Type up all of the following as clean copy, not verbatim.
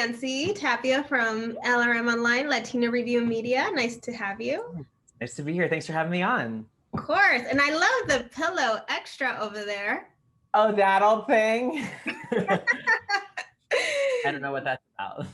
Nancy Tapia from LRM Online, Latino Review Media. Nice to have you. Nice to be here. Thanks for having me on. Of course. And I love the pillow extra over there. Oh, that old thing? I don't know what that's about.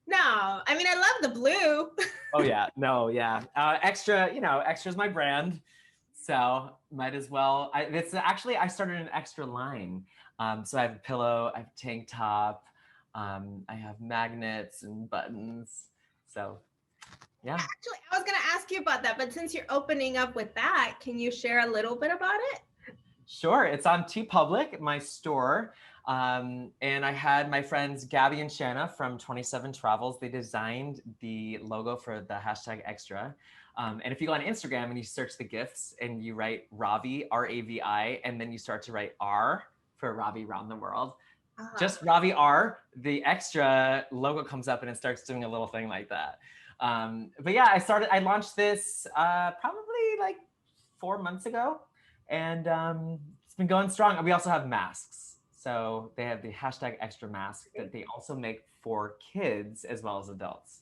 No, I mean, I love the blue. Oh, yeah. No, yeah. Extra, Extra's my brand. So might as well. I started an extra line. So I have a pillow, I have a tank top, I have magnets and buttons. So yeah. Actually, I was going to ask you about that, but since you're opening up with that, can you share a little bit about it? Sure. It's on TeePublic, my store. And I had my friends Gabby and Shanna from 27 Travels. They designed the logo for the hashtag extra. And if you go on Instagram and you search the gifts and you write Ravi, R-A-V-I, and then you start to write R for Ravi Round the World, just Ravi R, the extra logo comes up and it starts doing a little thing like that. But yeah, I launched this probably like 4 months ago. And it's been going strong. We also have masks. So they have the hashtag extra mask that they also make for kids as well as adults.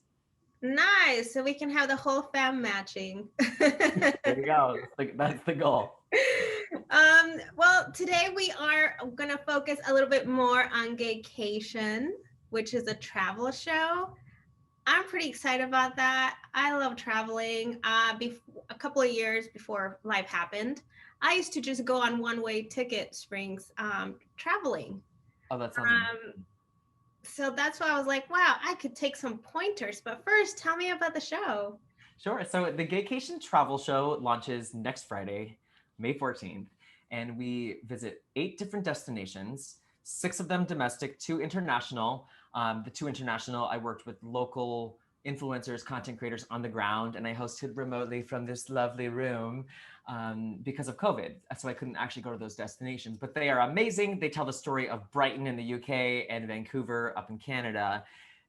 Nice. So we can have the whole fam matching. There you go. That's the goal. Well, today we are going to focus a little bit more on Gaycation, which is a travel show. I'm pretty excited about that. I love traveling. A couple of years before life happened, I used to just go on one-way ticket springs traveling. Oh, that sounds amazing. So that's why I was like, wow, I could take some pointers. But first, tell me about the show. Sure. So the Gaycation Travel Show launches next Friday, May 14th, and we visit 8 different destinations, 6 of them domestic, 2 international. The 2 international, I worked with local influencers, content creators on the ground, and I hosted remotely from this lovely room because of COVID. So I couldn't actually go to those destinations, but they are amazing. They tell the story of Brighton in the UK and Vancouver up in Canada.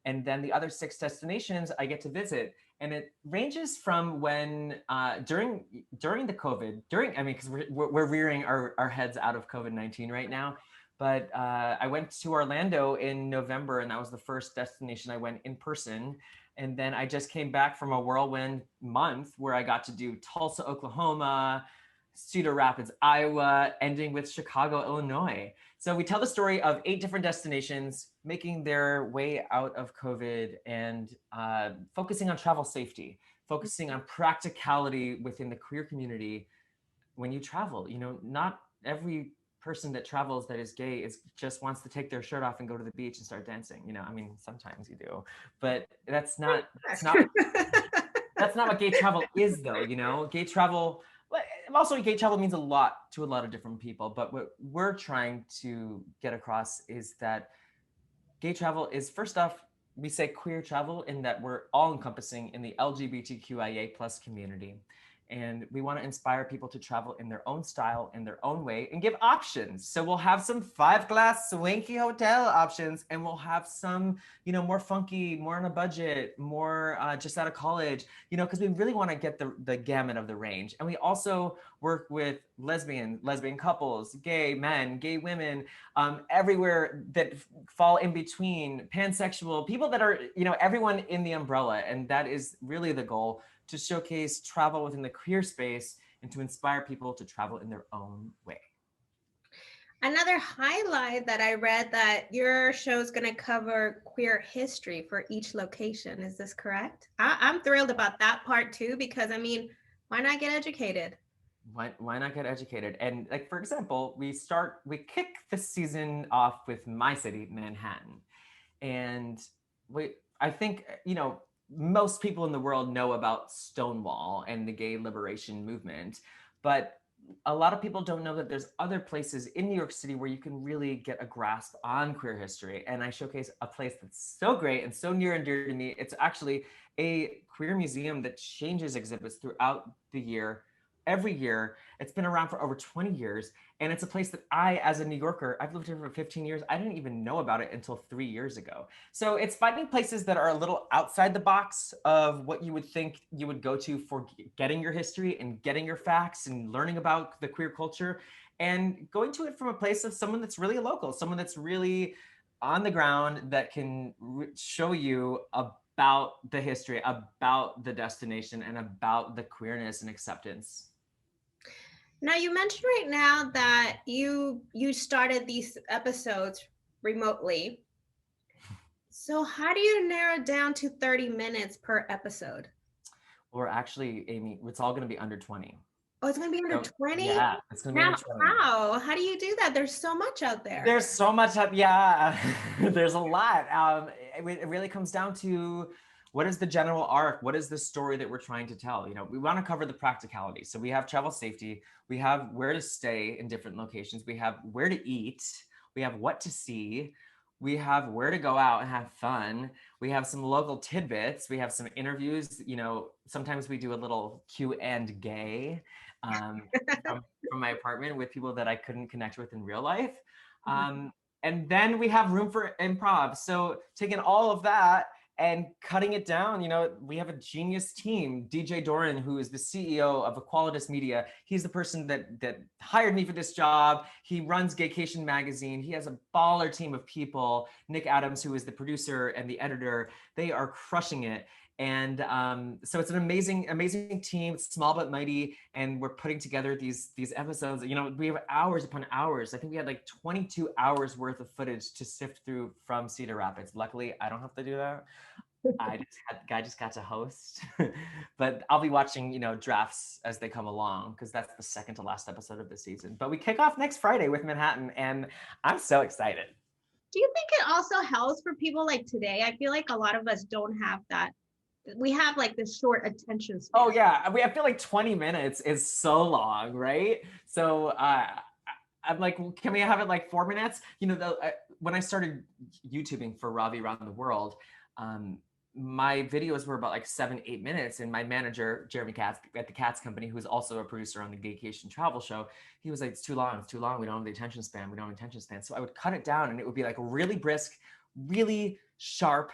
And then the other 6 destinations I get to visit. And it ranges from when during the COVID, because we're rearing our heads out of COVID-19 right now. But I went to Orlando in November, and that was the first destination I went in person. And then I just came back from a whirlwind month where I got to do Tulsa, Oklahoma, Cedar Rapids, Iowa, ending with Chicago, Illinois. So we tell the story of 8 different destinations making their way out of COVID and focusing on travel safety, focusing on practicality within the queer community. When you travel, not every person that travels that is gay just wants to take their shirt off and go to the beach and start dancing. I mean, sometimes you do, but that's not what gay travel is, though. Gay travel, also gay travel means a lot to a lot of different people, but what we're trying to get across is that gay travel is, first off, we say queer travel in that we're all encompassing in the LGBTQIA plus community. And we want to inspire people to travel in their own style, in their own way, and give options. So we'll have some 5-class swanky hotel options, and we'll have some, more funky, more on a budget, more just out of college, because we really want to get the gamut of the range. And we also work with lesbian couples, gay men, gay women, everywhere that fall in between, pansexual, people that are, everyone in the umbrella. And that is really the goal, to showcase travel within the queer space and to inspire people to travel in their own way. Another highlight that I read, that your show is going to cover queer history for each location. Is this correct? I'm thrilled about that part too, because I mean, why not get educated? Why not get educated? And like, for example, we kick the season off with my city, Manhattan. And I think, most people in the world know about Stonewall and the gay liberation movement, but a lot of people don't know that there's other places in New York City where you can really get a grasp on queer history. And I showcase a place that's so great and so near and dear to me. It's actually a queer museum that changes exhibits throughout the year. Every year. It's been around for over 20 years. And it's a place that I, as a New Yorker, I've lived here for 15 years. I didn't even know about it until 3 years ago. So it's finding places that are a little outside the box of what you would think you would go to for getting your history and getting your facts and learning about the queer culture, and going to it from a place of someone that's really local, someone that's really on the ground that can show you about the history, about the destination, and about the queerness and acceptance. Now you mentioned right now that you started these episodes remotely. So how do you narrow down to 30 minutes per episode? Or actually, Amy, it's all going to be under 20. Oh, it's going to be under So 20? yeah, it's going to be Now, under 20. how do you do that? There's so much out there. There's so much up. Yeah, there's a lot. It really comes down to what is the general arc? What is the story that we're trying to tell? You know, we want to cover the practicality. So we have travel safety, we have where to stay in different locations, we have where to eat, we have what to see, we have where to go out and have fun. We have some local tidbits. We have some interviews. You know, sometimes we do a little Q and gay. Um, from my apartment with people that I couldn't connect with in real life. Um, and then we have room for improv. So taking all of that and cutting it down, you know, we have a genius team. DJ Doran, who is the CEO of Equalitas Media, he's the person that hired me for this job. He runs Gaycation magazine. He has a baller team of people. Nick Adams, who is the producer and the editor, they are crushing it. And so it's an amazing team. It's small but mighty, and we're putting together these episodes. You know, we have hours upon hours. I think we had like 22 hours worth of footage to sift through from Cedar Rapids. Luckily, I don't have to do that. I just got to host, but I'll be watching, you know, drafts as they come along because that's the second to last episode of the season. But we kick off next Friday with Manhattan, and I'm so excited. Do you think it also helps for people like today? I feel like a lot of us don't have that. We have like this short attention span. Oh yeah, I feel like 20 minutes is so long, right? So I'm like, can we have it like 4 minutes? You know, when I started YouTubing for Ravi Around the World, my videos were about like 7, 8 minutes. And my manager, Jeremy Katz at the Katz Company, who's also a producer on the Gaycation Travel Show, he was like, it's too long, it's too long. We don't have the attention span. We don't have attention span. So I would cut it down and it would be like really brisk, really sharp,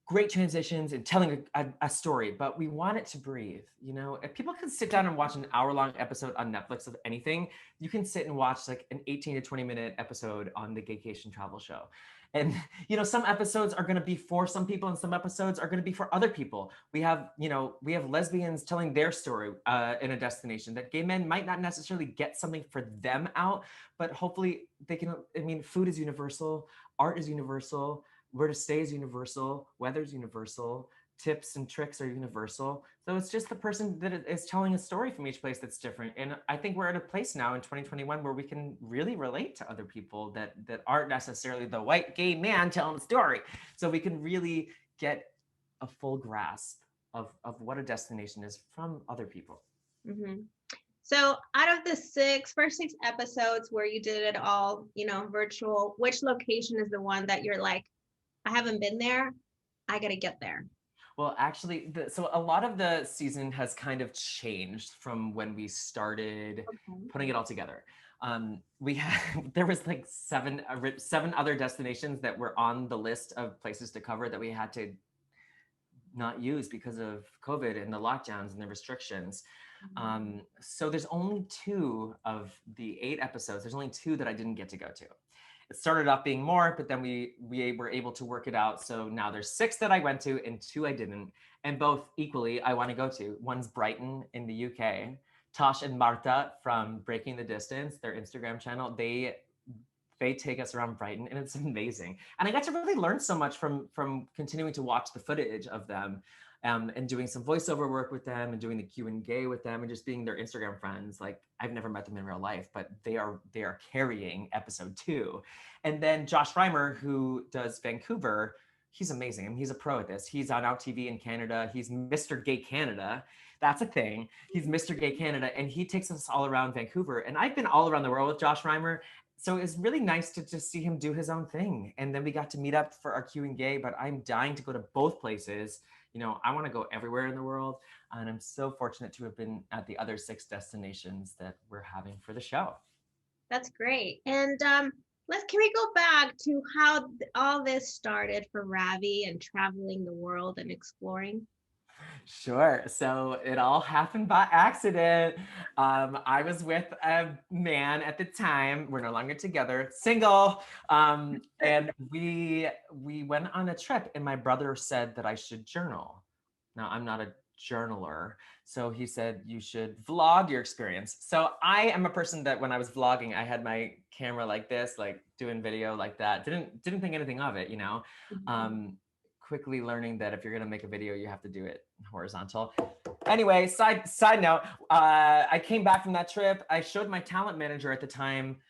great transitions and telling a story, but we want it to breathe. You know, if people can sit down and watch an hour-long episode on Netflix of anything, you can sit and watch like an 18 to 20-minute episode on the Gaycation Travel Show. And, you know, some episodes are going to be for some people and some episodes are going to be for other people. We have, you know, we have lesbians telling their story in a destination that gay men might not necessarily get something for them out, but hopefully they can. I mean, food is universal, art is universal, where to stay is universal, weather's universal, tips and tricks are universal. So it's just the person that is telling a story from each place that's different. And I think we're at a place now in 2021 where we can really relate to other people that aren't necessarily the white gay man telling the story. So we can really get a full grasp of what a destination is from other people. Mm-hmm. So out of the first six episodes where you did it all, you know, virtual, which location is the one that you're like, I haven't been there, I gotta get there? Well, actually, so a lot of the season has kind of changed from when we started putting it all together. We had there was like seven other destinations that were on the list of places to cover that we had to not use because of COVID and the lockdowns and the restrictions. So there's only 2 of the 8 episodes. There's only 2 that I didn't get to go to. It started off being more, but then we were able to work it out. So now there's 6 that I went to and 2 I didn't, and both equally I want to go to. One's Brighton in the UK. Tosh and Marta from Breaking the Distance, their Instagram channel, they take us around Brighton, and it's amazing. And I got to really learn so much from continuing to watch the footage of them, and doing some voiceover work with them and doing the Q&A with them and just being their Instagram friends. Like, I've never met them in real life, but they are carrying episode 2. And then Josh Reimer, who does Vancouver, he's amazing. I mean, he's a pro at this. He's on Out TV in Canada. He's Mr. Gay Canada. That's a thing. He's Mr. Gay Canada, and he takes us all around Vancouver. And I've been all around the world with Josh Reimer. So it's really nice to just see him do his own thing. And then we got to meet up for our Q&A, but I'm dying to go to both places. You know, I want to go everywhere in the world. And I'm so fortunate to have been at the other 6 destinations that we're having for the show. That's great. And can we go back to how all this started for Ravi and traveling the world and exploring? Sure. So it all happened by accident. I was with a man at the time. We're no longer together, single. And we went on a trip, and my brother said that I should journal. Now I'm not a journaler, so he said you should vlog your experience. So I am a person that when I was vlogging, I had my camera like this, like doing video like that. Didn't think anything of it, you know. Mhm. Um, quickly learning that if you're gonna make a video, you have to do it horizontal. Anyway, side note, I came back from that trip. I showed my talent manager at the time,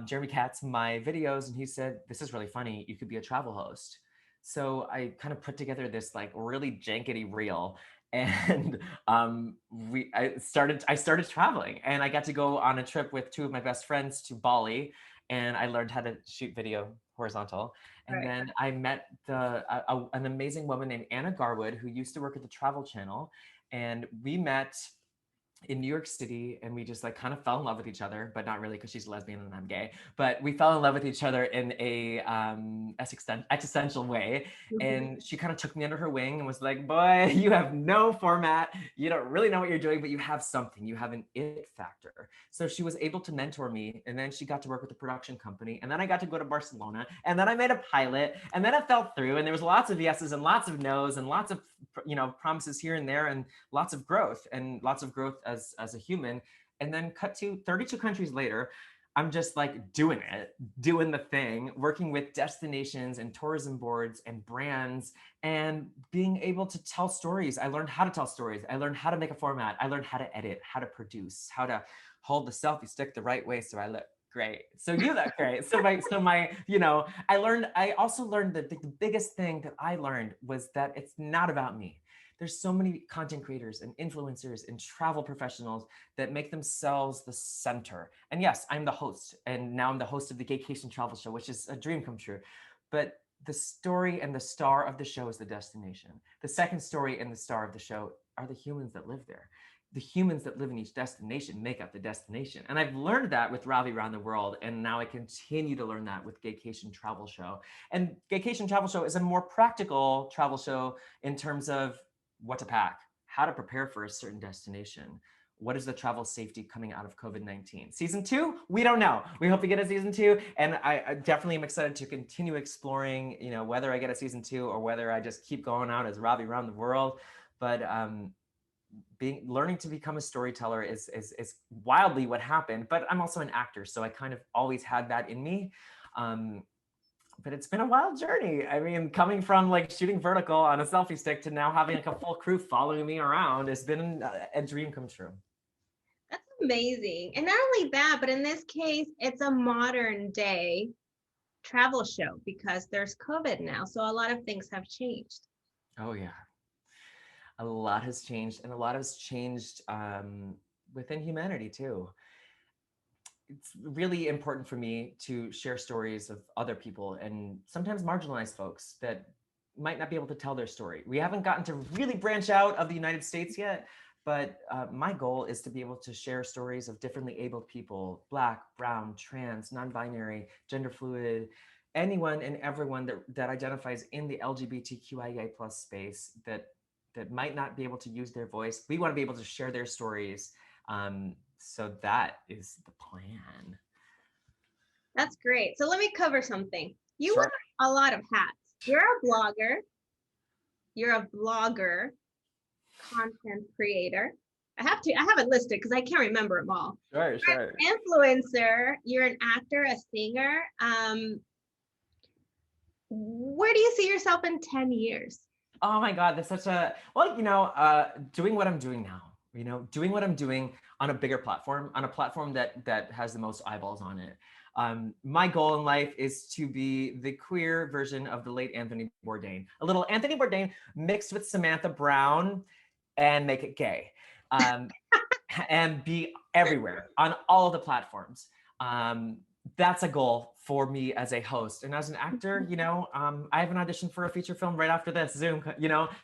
Jeremy Katz, my videos, and he said, "This is really funny. You could be a travel host." So I kind of put together this like really jankety reel, and I started traveling, and I got to go on a trip with two of my best friends to Bali, and I learned how to shoot video horizontal. And Right. then I met an amazing woman named Anna Garwood who used to work at the Travel Channel, and we met in New York City, and we just like kind of fell in love with each other, but not really because she's a lesbian and I'm gay. But we fell in love with each other in a existential way. Mhm. And she kind of took me under her wing and was like, "Boy, you have no format. You don't really know what you're doing, but you have something. You have an it factor." So she was able to mentor me, and then she got to work with a production company, and then I got to go to Barcelona, and then I made a pilot, and then it fell through, and there was lots of yeses and lots of nos and lots of promises here and there, and lots of growth as a human. And then cut to 32 countries later, I'm just like doing it, doing the thing, working with destinations and tourism boards and brands, and being able to tell stories. I learned how to tell stories. I learned how to make a format. I learned how to edit, how to produce, how to hold the selfie stick the right way so I look great. So you look great. I also learned that the biggest thing that I learned was that it's not about me. There's so many content creators and influencers and travel professionals that make themselves the center. And yes, I'm the host, and now I'm the host of the Gaycation Travel Show, which is a dream come true. But the story and the star of the show is the destination. The second story and the star of the show are the humans that live there. The humans that live in each destination make up the destination. And I've learned that with Ravi around the world. And now I continue to learn that with Gaycation Travel Show. And Gaycation Travel Show is a more practical travel show in terms of what to pack, how to prepare for a certain destination. What is the travel safety coming out of COVID-19? Season 2, we don't know. We hope to get a season 2. And I definitely am excited to continue exploring, whether I get a season 2 or whether I just keep going out as Ravi around the world. But learning to become a storyteller is wildly what happened. But I'm also an actor, so I kind of always had that in me. But it's been a wild journey. I mean, coming from like shooting vertical on a selfie stick to now having like a full crew following me around, it's been a dream come true. That's amazing. And not only that, but in this case, it's a modern day travel show because there's COVID now. So a lot of things have changed. Oh yeah, a lot has changed, and a lot has changed within humanity too. It's really important for me to share stories of other people and sometimes marginalized folks that might not be able to tell their story. We haven't gotten to really branch out of the United States yet, but my goal is to be able to share stories of differently abled people, Black, brown, trans, non-binary, gender fluid, anyone and everyone that identifies in the LGBTQIA plus space that might not be able to use their voice. We want to be able to share their stories. So that is the plan. That's great. So let me cover something. You Sure. wear a lot of hats. You're a blogger, content creator. I have it listed because I can't remember them all. Sure, sure. Influencer, you're an actor, a singer. Where do you see yourself in 10 years? Oh my God, that's such a, well, doing what I'm doing now, doing what I'm doing on a bigger platform, on a platform that has the most eyeballs on it. My goal in life is to be the queer version of the late Anthony Bourdain, a little Anthony Bourdain mixed with Samantha Brown and make it gay. Um, and be everywhere on all of the platforms. That's a goal for me as a host. And as an actor, I have an audition for a feature film right after this Zoom,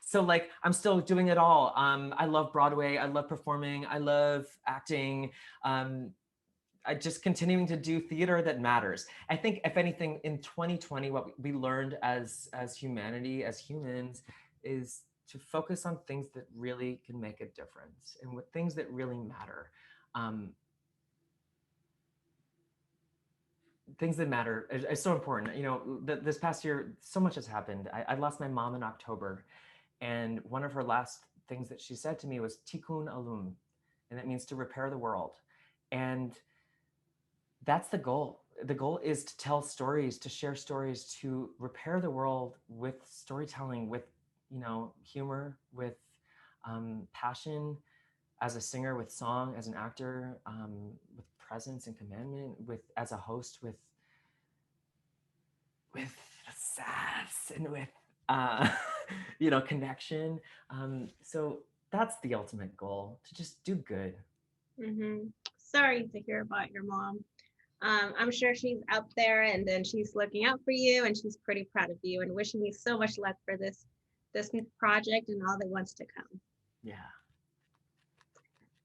so like I'm still doing it all. I love Broadway. I love performing. I love acting. I just continuing to do theater that matters. I think if anything in 2020, what we learned as humanity, as humans, is to focus on things that really can make a difference and with things that really matter. Um, Things that matter is so important. You know, this past year, so much has happened. I lost my mom in October, and one of her last things that she said to me was "Tikkun Olam," and that means to repair the world. And that's the goal. The goal is to tell stories, to share stories, to repair the world with storytelling, with humor, with passion, as a singer, with song, as an actor, with presence and commandment, with as a host, with sass and with uh, connection. So that's the ultimate goal, to just do good. Mm-hmm. Sorry to hear about your mom. I'm sure she's out there and then she's looking out for you and she's pretty proud of you and wishing you so much luck for this project and all that wants to come. Yeah.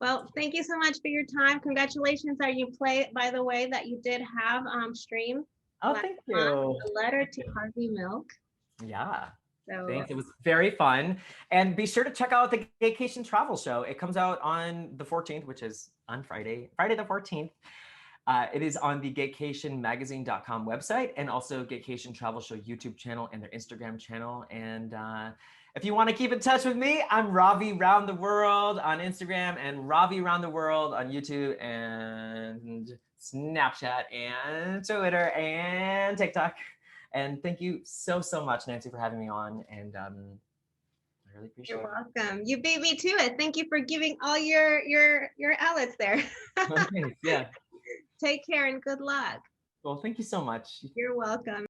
Well, thank you so much for your time. Congratulations on you play, by the way, that you did have stream Oh, last thank month, you. A Letter to Harvey Milk. Yeah. So Thanks. It was very fun. And be sure to check out the Gaycation Travel Show. It comes out on the 14th, which is on Friday the 14th. It is on the gaycationmagazine.com website and also Gaycation Travel Show YouTube channel and their Instagram channel. And if you want to keep in touch with me, I'm Ravi Round the World on Instagram and Ravi Round the World on YouTube and Snapchat and Twitter and TikTok. And thank you so much, Nancy, for having me on. And I really appreciate you're it. welcome. You beat me to it. Thank you for giving all your outlets there. Okay, yeah. Take care and good luck. Well, thank you so much. You're welcome.